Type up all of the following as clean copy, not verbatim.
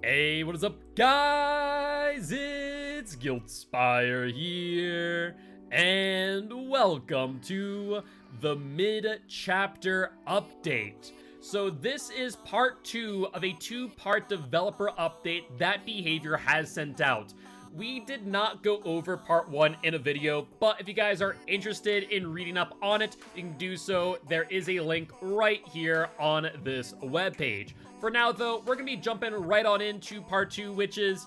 Hey, what is up, guys? It's Guildspire here, and welcome to the mid-chapter update. So this is part 2 of a 2-part developer update that Behavior has sent out. We did not go over part 1 in a video, but if you guys are interested in reading up on it, you can do so. There is a link right here on this webpage. For now, though, we're going to be jumping right on into part 2, which is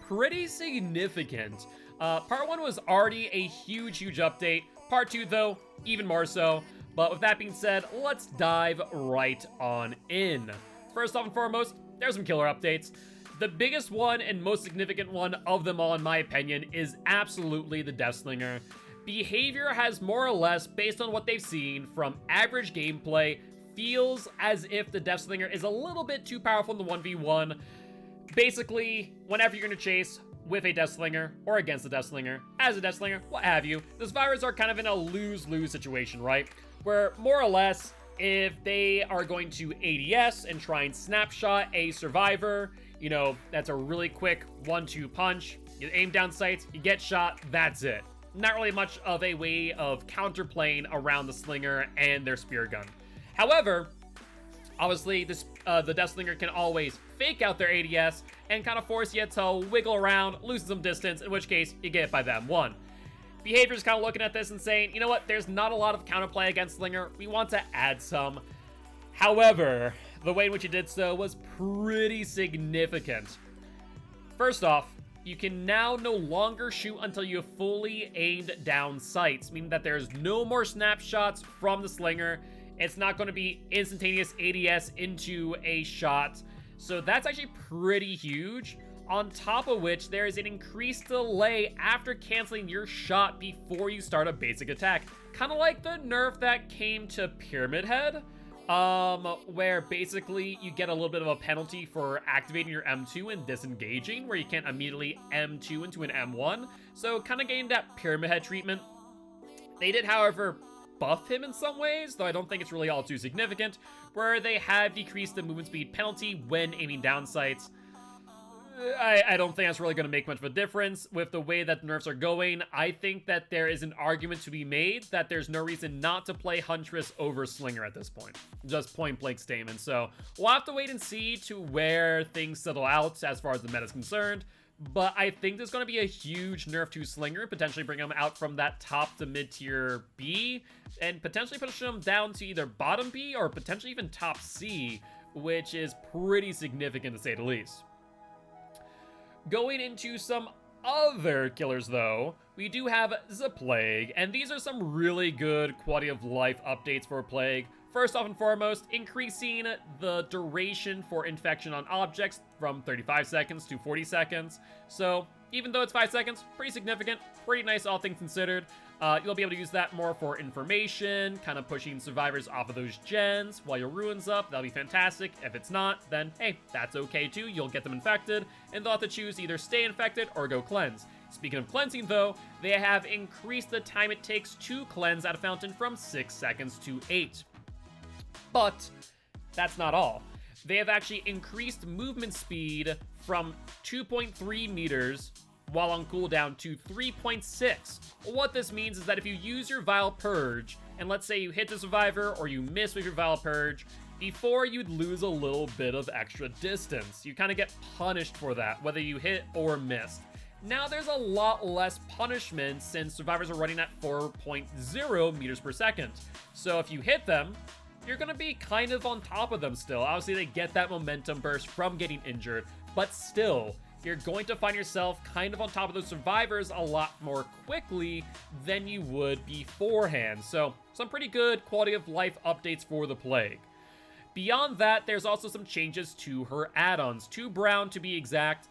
pretty significant. Part 1 was already a huge update. Part 2, though, even more so. But with that being said, let's dive right on in. First off and foremost, there's some killer updates. The biggest one and most significant one of them all, in my opinion, is absolutely the Destlinger. Behavior has more or less, based on what they've seen from average gameplay, feels as if the Destlinger is a little bit too powerful in the 1v1. Basically, whenever you're going to chase with a Destlinger or against a Destlinger, as a Destlinger, what have you, the survivors are kind of in a lose-lose situation, right? Where more or less, if they are going to ADS and try and snapshot a survivor, you know, that's a really quick 1-2 punch. You aim down sights, you get shot, that's it. Not really much of a way of counterplaying around the Slinger and their spear gun. However, obviously, the Destlinger can always fake out their ADS and kind of force you to wiggle around, lose some distance, in which case, you get it by them. Behavior's kind of looking at this and saying, you know what, there's not a lot of counterplay against Slinger, we want to add some. However, the way in which he did so was pretty significant. First off, you can now no longer shoot until you have fully aimed down sights, meaning that there's no more snapshots from the Slinger. It's not going to be instantaneous ADS into a shot. So that's actually pretty huge. On top of which, there is an increased delay after canceling your shot before you start a basic attack. Kind of like the nerf that came to Pyramid Head, where basically you get a little bit of a penalty for activating your M2 and disengaging, where you can't immediately M2 into an M1. So kind of getting that Pyramid Head treatment. They did, however, buff him in some ways, though I don't think it's really all too significant, where they have decreased the movement speed penalty when aiming down sights. I don't think that's really going to make much of a difference. With the way that the nerfs are going, I think that there is an argument to be made that there's no reason not to play Huntress over Slinger at this point. Just point blank statement. So we'll have to wait and see to where things settle out as far as the meta is concerned. But I think there's going to be a huge nerf to Slinger, potentially bring him out from that top to mid-tier B, and potentially push him down to either bottom B or potentially even top C, which is pretty significant to say the least. Going into some other killers, though, we do have the Plague, and these are some really good quality of life updates for Plague. First off and foremost, increasing the duration for infection on objects from 35 seconds to 40 seconds. So even though it's 5 seconds, pretty significant, pretty nice all things considered. You'll be able to use that more for information, kind of pushing survivors off of those gens while your ruin's up. That'll be fantastic. If it's not, then hey, that's okay too. You'll get them infected, and they'll have to choose to either stay infected or go cleanse. Speaking of cleansing, though, they have increased the time it takes to cleanse at a fountain from 6 seconds to 8. But that's not all. They have actually increased movement speed from 2.3 meters while on cooldown to 3.6. What this means is that if you use your Vile Purge, and let's say you hit the survivor or you miss with your Vile Purge, before you'd lose a little bit of extra distance. You kind of get punished for that, whether you hit or missed. Now there's a lot less punishment since survivors are running at 4.0 meters per second. So if you hit them, you're going to be kind of on top of them still. Obviously, they get that momentum burst from getting injured, but still, you're going to find yourself kind of on top of those survivors a lot more quickly than you would beforehand. So, some pretty good quality of life updates for the Plague. Beyond that, there's also some changes to her add-ons. 2 brown to be exact.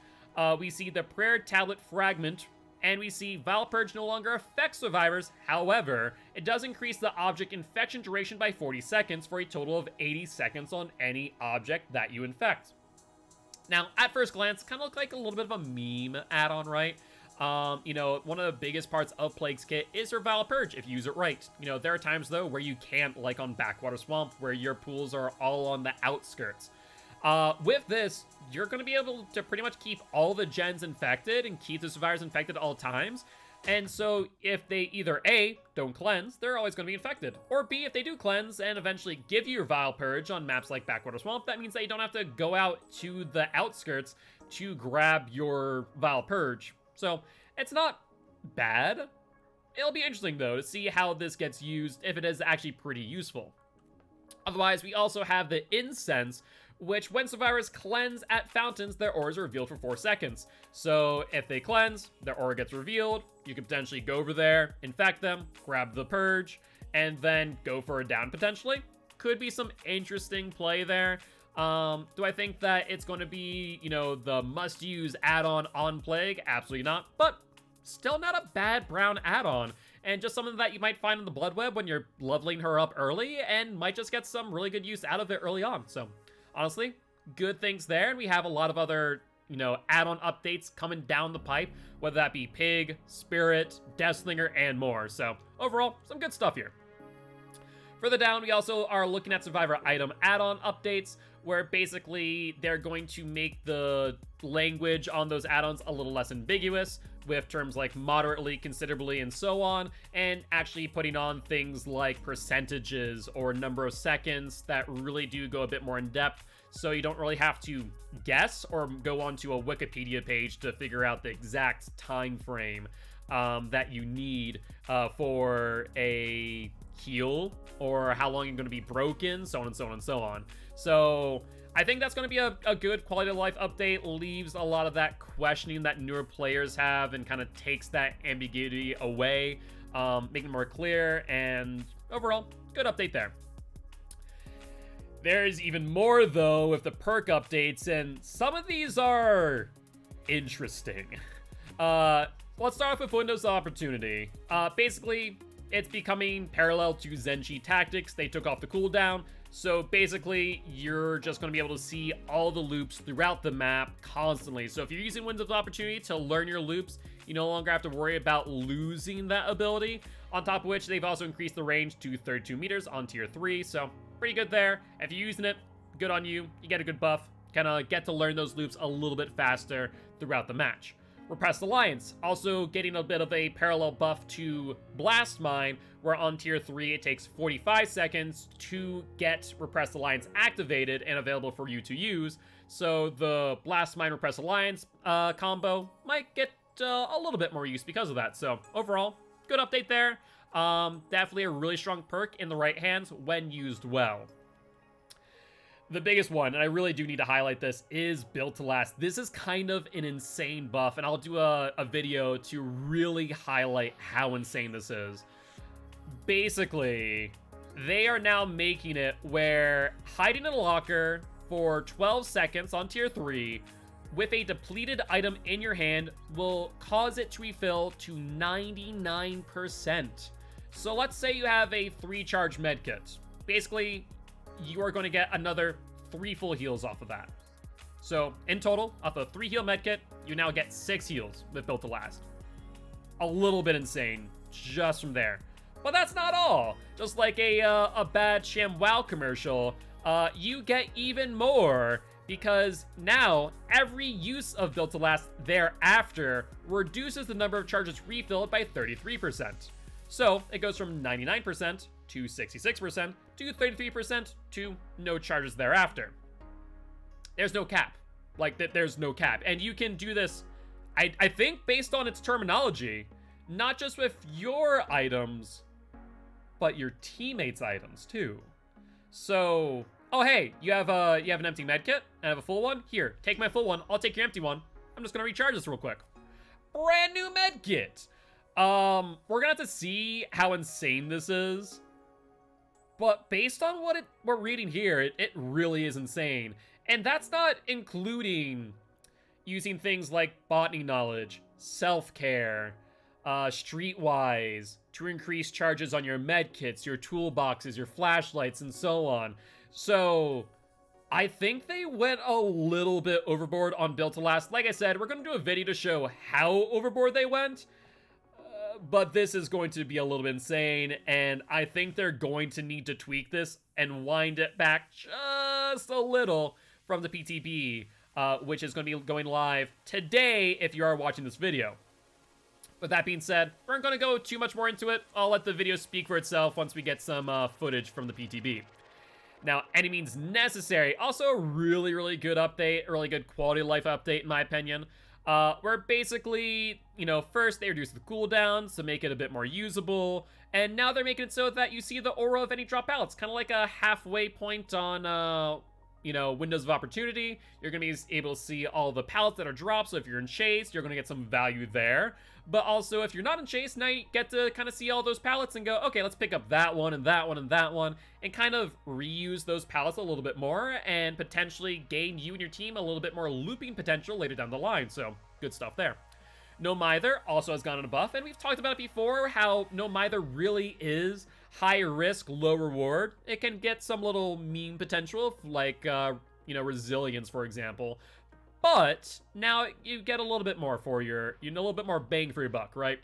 We see the Prayer Tablet Fragment, and we see Vile Purge no longer affects survivors. However, it does increase the object infection duration by 40 seconds for a total of 80 seconds on any object that you infect. Now, at first glance, kind of look like a little bit of a meme add-on, right? You know, one of the biggest parts of Plague's kit is her Vile Purge, if you use it right. You know, there are times, though, where you can't, like on Backwater Swamp, where your pools are all on the outskirts. With this, you're going to be able to pretty much keep all the gens infected and keep the survivors infected at all times. And so if they either A, don't cleanse, they're always going to be infected. Or B, if they do cleanse and eventually give you your Vile Purge on maps like Backwater Swamp, that means that you don't have to go out to the outskirts to grab your Vile Purge. So it's not bad. It'll be interesting, though, to see how this gets used, if it is actually pretty useful. Otherwise, we also have the Incense, which when survivors cleanse at fountains, their auras are revealed for 4 seconds. So if they cleanse, their aura gets revealed, you could potentially go over there, infect them, grab the purge, and then go for a down potentially. Could be some interesting play there. Do I think that it's going to be, you know, the must-use add-on on Plague? Absolutely not, but still not a bad brown add-on. And just something that you might find in the Blood Web when you're leveling her up early, and might just get some really good use out of it early on. So honestly, good things there, and we have a lot of other, you know, add-on updates coming down the pipe, whether that be Pig, Spirit, Destlinger, and more. So overall, some good stuff here. Further down, we also are looking at Survivor item add-on updates, where basically they're going to make the language on those add-ons a little less ambiguous, with terms like moderately, considerably, and so on, and actually putting on things like percentages or number of seconds that really do go a bit more in depth, so you don't really have to guess or go onto a Wikipedia page to figure out the exact time frame that you need for a heal, or how long you're going to be broken, so on and so on and so on. So I think that's going to be a good quality of life update. Leaves a lot of that questioning that newer players have and kind of takes that ambiguity away, making it more clear, and overall, good update there. There's even more, though, with the perk updates, and some of these are interesting. Let's start off with Windows of Opportunity. Basically, it's becoming parallel to Zenshi Tactics. They took off the cooldown, so basically, you're just going to be able to see all the loops throughout the map constantly. So if you're using Windows of Opportunity to learn your loops, you no longer have to worry about losing that ability. On top of which, they've also increased the range to 32 meters on Tier 3, so pretty good there. If you're using it, good on you. You get a good buff. Kind of get to learn those loops a little bit faster throughout the match. Repressed Alliance, also getting a bit of a parallel buff to Blast Mine, where on Tier 3 it takes 45 seconds to get Repressed Alliance activated and available for you to use. So the Blast Mine Repressed Alliance combo might get a little bit more use because of that. So overall, good update there. Definitely a really strong perk in the right hands when used well. The biggest one, and I really do need to highlight this, is Built to Last. This is kind of an insane buff, and I'll do a video to really highlight how insane this is. Basically, they are now making it where hiding in a locker for 12 seconds on Tier 3 with a depleted item in your hand will cause it to refill to 99%. So let's say you have a 3-charge medkit. Basically, you are going to get another 3 full heals off of that. So in total, off a 3 heal medkit, you now get 6 heals with Built to Last. A little bit insane just from there. But that's not all. Just like a bad ShamWow commercial, you get even more, because now every use of Built to Last thereafter reduces the number of charges refilled by 33%. So it goes from 99% to 66% to 33% to no charges thereafter. There's no cap. Like, there's no cap. And you can do this, I think, based on its terminology, not just with your items, but your teammates' items too. So, oh hey, you have an empty medkit, and I have a full one? Here, take my full one, I'll take your empty one. I'm just gonna recharge this real quick. Brand new medkit! We're gonna have to see how insane this is. But based on what we're reading here, it really is insane. And that's not including using things like botany knowledge, self-care, streetwise, to increase charges on your medkits, your toolboxes, your flashlights, and so on. So I think they went a little bit overboard on Built to Last. Like I said, we're going to do a video to show how overboard they went. But this is going to be a little bit insane, and I think they're going to need to tweak this and wind it back just a little from the PTB, which is going to be going live today if you are watching this video. With that being said, we aren't going to go too much more into it. I'll let the video speak for itself once we get some footage from the PTB. Now, any means necessary. Also a really, really good update, a really good quality of life update in my opinion. Where basically, you know, first they reduced the cooldowns to make it a bit more usable, and now they're making it so that you see the aura of any drop pallets, kind of like a halfway point on, you know, windows of opportunity. You're going to be able to see all the pallets that are dropped, so if you're in chase, you're going to get some value there. But also, if you're not in chase, now you get to kind of see all those pallets and go, okay, let's pick up that one and that one and that one, and kind of reuse those pallets a little bit more, and potentially gain you and your team a little bit more looping potential later down the line, so good stuff there. No Mither also has gotten a buff, and we've talked about it before, how No Mither really is high risk, low reward. It can get some little meme potential, like, you know, resilience, for example. But now you get a little bit more for your, you know, a little bit more bang for your buck, right?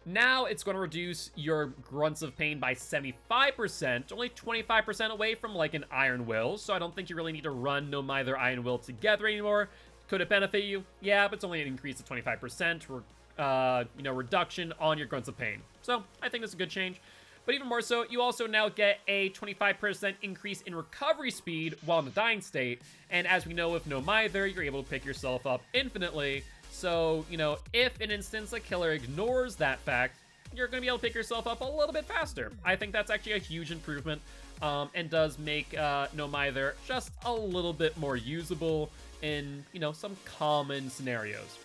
Now it's going to reduce your grunts of pain by 75%, only 25% away from like an Iron Will. So I don't think you really need to run No Mither Iron Will together anymore. Could it benefit you? Yeah, but it's only an increase of 25%, you know, reduction on your grunts of pain. So I think that's a good change. But even more so, you also now get a 25% increase in recovery speed while in the dying state. And as we know with No Mither, you're able to pick yourself up infinitely. So, you know, if in instance a killer ignores that fact, you're going to be able to pick yourself up a little bit faster. I think that's actually a huge improvement, and does make No Mither just a little bit more usable in, you know, some common scenarios.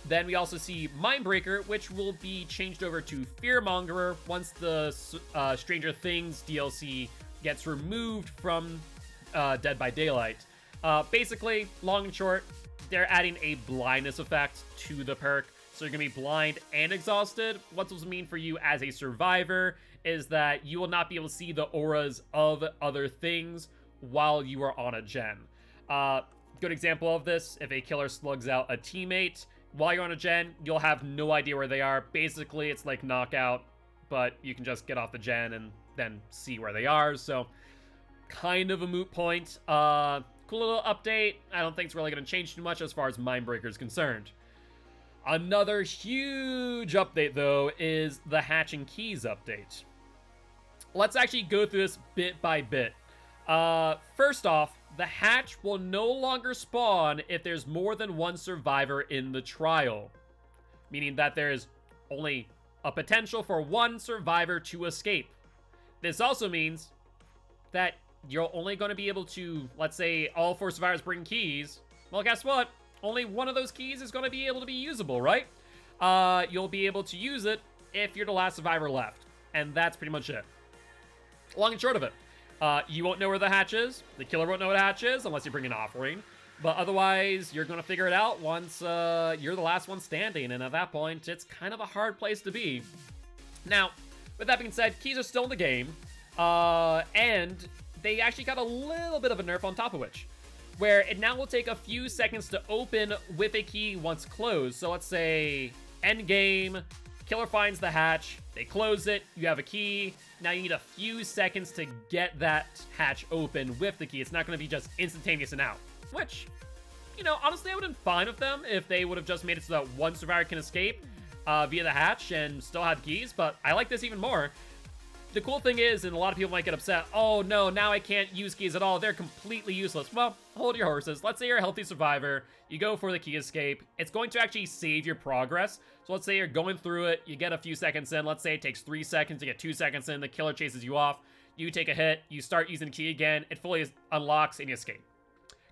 Then we also see Mindbreaker, which will be changed over to Fearmongerer once the Stranger Things DLC gets removed from Dead by Daylight. Basically, long and short, they're adding a blindness effect to the perk. So you're going to be blind and exhausted. What this will mean for you as a survivor is that you will not be able to see the auras of other things while you are on a gen. Good example of this, if a killer slugs out a teammate, while you're on a gen, you'll have no idea where they are. Basically, it's like knockout, but you can just get off the gen and then see where they are. So, kind of a moot point. Cool little update. I don't think it's really going to change too much as far as Mindbreaker is concerned. Another huge update, though, is the Hatch and Keys update. Let's actually go through this bit by bit. First off, the hatch will no longer spawn if there's more than one survivor in the trial, meaning that there's only a potential for one survivor to escape. This also means that you're only going to be able to, let's say all 4 survivors bring keys. Well, guess what? Only one of those keys is going to be able to be usable, right? You'll be able to use it if you're the last survivor left. And that's pretty much it. Long and short of it. You won't know where the hatch is. The killer won't know what the hatch is unless you bring an offering. But otherwise, you're going to figure it out once you're the last one standing. And at that point, it's kind of a hard place to be. Now, with that being said, keys are still in the game. And they actually got a little bit of a nerf on top of which, where it now will take a few seconds to open with a key once closed. So let's say end game, killer finds the hatch, they close it, you have a key. Now you need a few seconds to get that hatch open with the key. It's not going to be just instantaneous and out, which, you know, honestly, I would have been fine with them if they would have just made it so that one survivor can escape via the hatch and still have keys, but I like this even more. The cool thing is, and a lot of people might get upset, oh no, now I can't use keys at all, they're completely useless. Well, hold your horses. Let's say you're a healthy survivor, you go for the key escape, it's going to actually save your progress. So let's say you're going through it, you get a few seconds in, let's say it takes 3 seconds to get 2 seconds in, the killer chases you off, you take a hit, you start using the key again, it fully unlocks and you escape.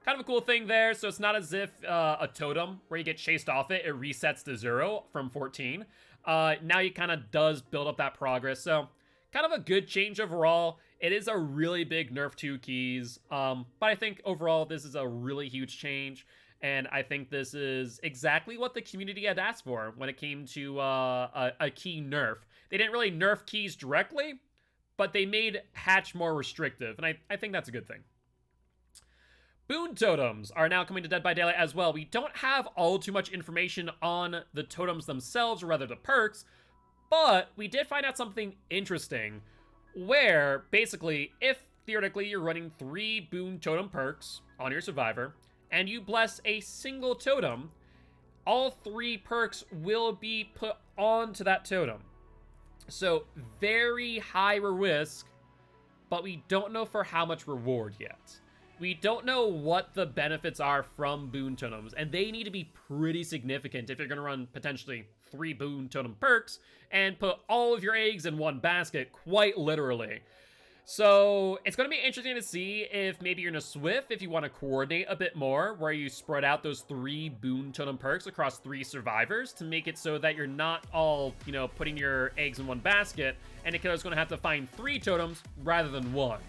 Kind of a cool thing there, so it's not as if a totem, where you get chased off it, it resets to 0 from 14. Now you kind of does build up that progress, so kind of a good change overall. It is a really big nerf to keys, but I think overall this is a really huge change, and I think this is exactly what the community had asked for when it came to a key nerf. They didn't really nerf keys directly, but they made hatch more restrictive, and I think that's a good thing. Boon Totems are now coming to Dead by Daylight as well. We don't have all too much information on the totems themselves, or rather the perks, but we did find out something interesting, where basically if theoretically, you're running 3 Boon Totem perks on your survivor, and you bless a single totem, all 3 perks will be put onto that totem. So, very high risk, but we don't know for how much reward yet. We don't know what the benefits are from Boon Totems, and they need to be pretty significant if you're going to run potentially 3 Boon Totem perks and put all of your eggs in one basket, quite literally. So it's going to be interesting to see if maybe you're in a Swift, if you want to coordinate a bit more, where you spread out those 3 Boon Totem perks across 3 survivors to make it so that you're not all, putting your eggs in one basket, and the killer's going to have to find 3 totems rather than 1.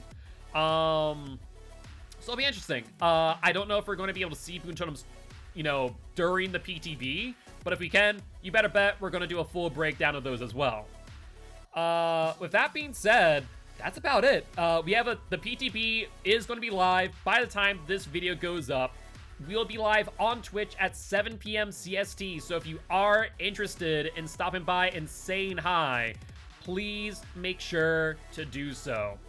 So it'll be interesting. I don't know if we're going to be able to see Boon Totems, during the PTB, but if we can, you better bet we're going to do a full breakdown of those as well. With that being said, that's about it. We have the PTB is going to be live by the time this video goes up. We'll be live on Twitch at 7 p.m. CST, so if you are interested in stopping by and saying hi, please make sure to do so.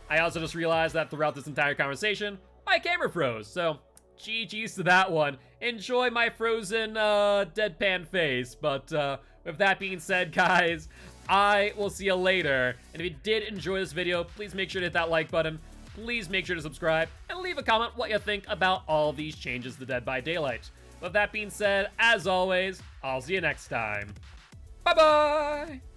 I also just realized that throughout this entire conversation, my camera froze, so GG's to that one. Enjoy my frozen deadpan face, but with that being said, guys, I will see you later. And if you did enjoy this video, please make sure to hit that like button. Please make sure to subscribe and leave a comment what you think about all these changes to Dead by Daylight. With that being said, as always, I'll see you next time. Bye-bye!